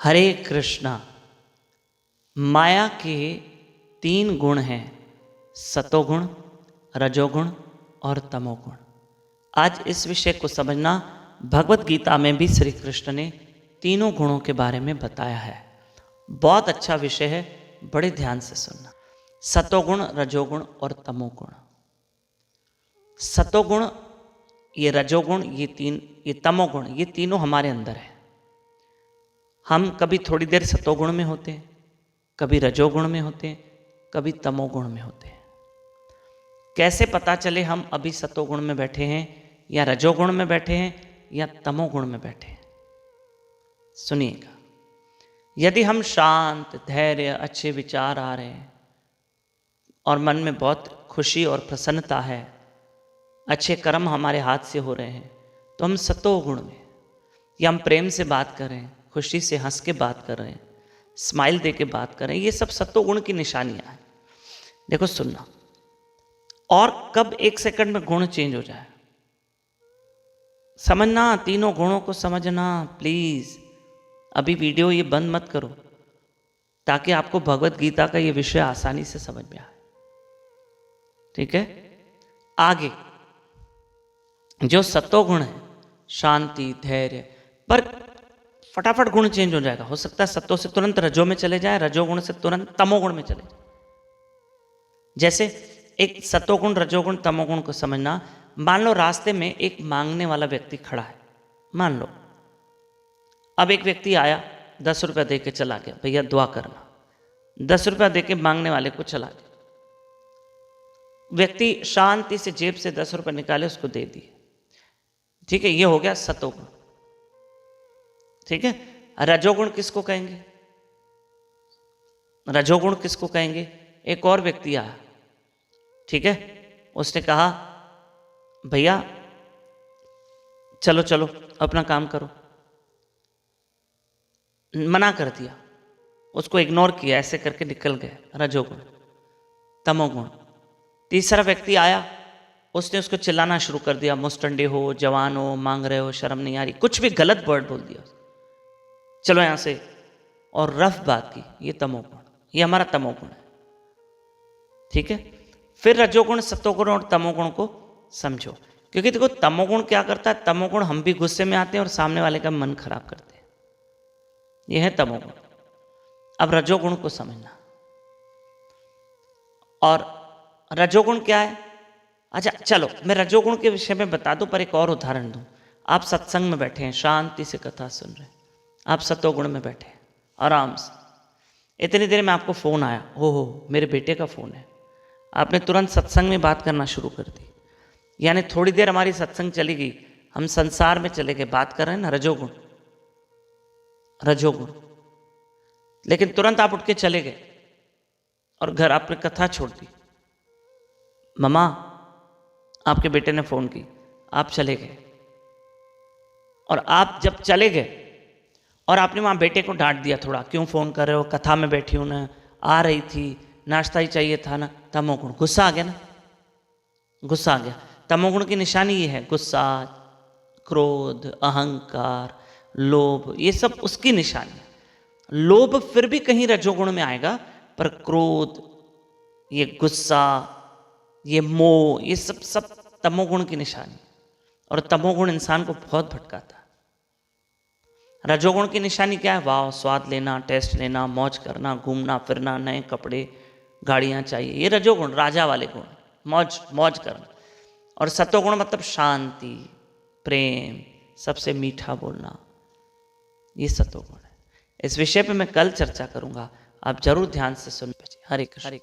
हरे कृष्णा। माया के 3 गुण हैं, सतोगुण, रजोगुण और तमोगुण। आज इस विषय को समझना। भगवत गीता में भी श्री कृष्ण ने तीनों गुणों के बारे में बताया है। बहुत अच्छा विषय है, बड़े ध्यान से सुनना। सतोगुण, रजोगुण और तमोगुण। सतोगुण, ये रजोगुण, ये तमोगुण, ये तीनों हमारे अंदर है। हम कभी थोड़ी देर सतोगुण में होते हैं, कभी रजोगुण में होते हैं, कभी तमोगुण में होते हैं। कैसे पता चले हम अभी सतोगुण में बैठे हैं या रजोगुण में बैठे हैं या तमोगुण में बैठे हैं? सुनिएगा। यदि हम शांत, धैर्य, अच्छे विचार आ रहे हैं और मन में बहुत खुशी और प्रसन्नता है, अच्छे कर्म हमारे हाथ से हो रहे हैं, तो हम सतोगुण में। या हम प्रेम से बात कर रहे हैं, खुशी से हंस के बात कर रहे हैं, स्माइल दे के बात कर रहे हैं, ये सब सतोगुण की निशानियां हैं। देखो, सुनना। और कब 1 सेकंड में गुण चेंज हो जाए, समझना। तीनों गुणों को समझना प्लीज। अभी वीडियो ये बंद मत करो, ताकि आपको भगवत गीता का ये विषय आसानी से समझ में आए। ठीक है? आगे जो सतोगुण है, शांति, धैर्य, पर फटाफट गुण चेंज हो जाएगा। हो सकता है सत्तो से तुरंत रजो में चले जाए, रजोगुण से तुरंत तमोगुण में चले जाए। जैसे एक सतोगुण, रजोगुण, तमोगुण को समझना। मान लो रास्ते में एक मांगने वाला व्यक्ति खड़ा है, मान लो। अब एक व्यक्ति आया, 10 रुपया दे के चला गया, भैया दुआ करना। 10 रुपया दे के मांगने वाले को चला गया। व्यक्ति शांति से जेब से 10 रुपये निकाले, उसको दे दिए। ठीक है, ये हो गया सतोगुण। ठीक है। रजोगुण किसको कहेंगे? रजोगुण किसको कहेंगे? एक और व्यक्ति आया, ठीक है, उसने कहा भैया चलो चलो अपना काम करो। मना कर दिया, उसको इग्नोर किया, ऐसे करके निकल गए, रजोगुण। तमोगुण। तीसरा व्यक्ति आया, उसने उसको चिल्लाना शुरू कर दिया, मुस्टंडे हो, जवान हो, मांग रहे हो, शर्म नहीं आ रही, कुछ भी गलत वर्ड बोल दिया, चलो यहां से, और रफ बात की। ये तमोगुण, ये हमारा तमोगुण है। ठीक है। फिर रजोगुण, सतोगुण और तमोगुण को समझो। क्योंकि देखो, तमोगुण क्या करता है? तमोगुण हम भी गुस्से में आते हैं और सामने वाले का मन खराब करते हैं। यह है तमोगुण। अब रजोगुण को समझना। और रजोगुण क्या है? अच्छा चलो, मैं रजोगुण के विषय में बता दूं, पर एक और उदाहरण दूं। आप सत्संग में बैठे हैं, शांति से कथा सुन रहे हैं, आप सतोगुण में बैठे हैं, आराम से। इतनी देर में आपको फोन आया, हो मेरे बेटे का फोन है। आपने तुरंत सत्संग में बात करना शुरू कर दी। यानी थोड़ी देर हमारी सत्संग चली गई, हम संसार में चले गए, बात कर रहे हैं ना, रजोगुण। रजोगुण। लेकिन तुरंत आप उठ के चले गए और घर आपने कथा छोड़ दी। ममा, आपके बेटे ने फोन की, आप चले गए। और आप जब चले गए और आपने वहां बेटे को डांट दिया थोड़ा, क्यों फोन कर रहे हो, कथा में बैठी हूं ना, आ रही थी, नाश्ता ही चाहिए था ना। तमोगुण। गुस्सा आ गया ना, गुस्सा आ गया। तमोगुण की निशानी ये है, गुस्सा, क्रोध, अहंकार, लोभ, ये सब उसकी निशानी है। लोभ फिर भी कहीं रजोगुण में आएगा, पर क्रोध, ये गुस्सा, ये मोह, ये सब तमोगुण की निशानी। और तमोगुण इंसान को बहुत भटकाता है। रजोगुण की निशानी क्या है? वाह, स्वाद लेना, टेस्ट लेना, मौज करना, घूमना फिरना, नए कपड़े, गाड़ियां चाहिए, ये रजोगुण, राजा वाले गुण, मौज मौज करना। और सतोगुण मतलब शांति, प्रेम, सबसे मीठा बोलना, ये सतोगुण है। इस विषय पे मैं कल चर्चा करूंगा, आप जरूर ध्यान से सुन। हरे कृष्ण।